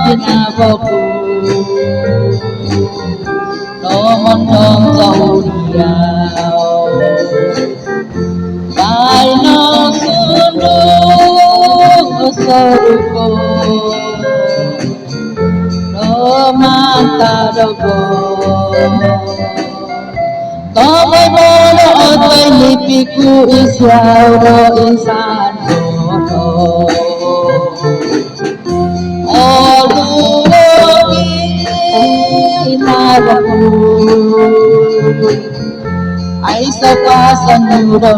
pinaboku Nomon dong jauh diau Kaino sunduk seruko Romanta dogo Kamay mono otoy lipiku isyaw do insan dodo Oluwogi nagaku Ay sa pasanuro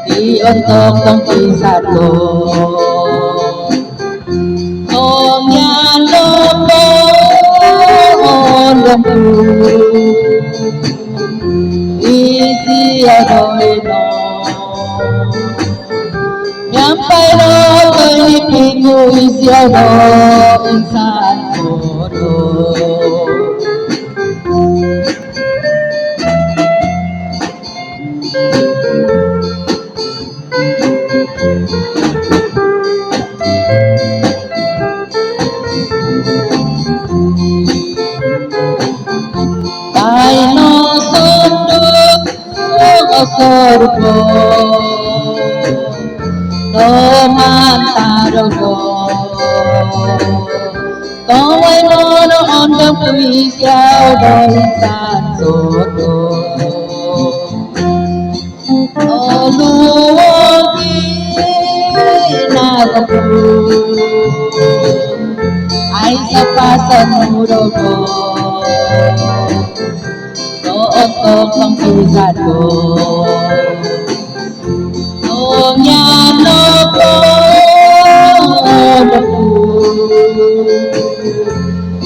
Di untuk tong kisah ko Nong yan lombo lombo Isi adoy no Nyampai no kalipiku isi adoy insan bodoh Kaino sunduk surgo Romanta dogo Kaway mono ondong puisyaw do insan sodo Oluwogi nagaku Ay sa pasanuro ko Untuk ang kisah ko Nung yan ako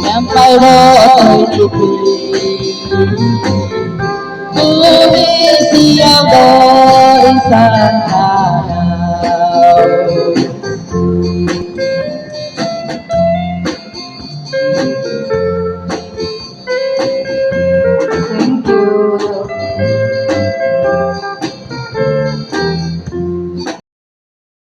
Nyampai ro'y lipi Kung isiyaw do insan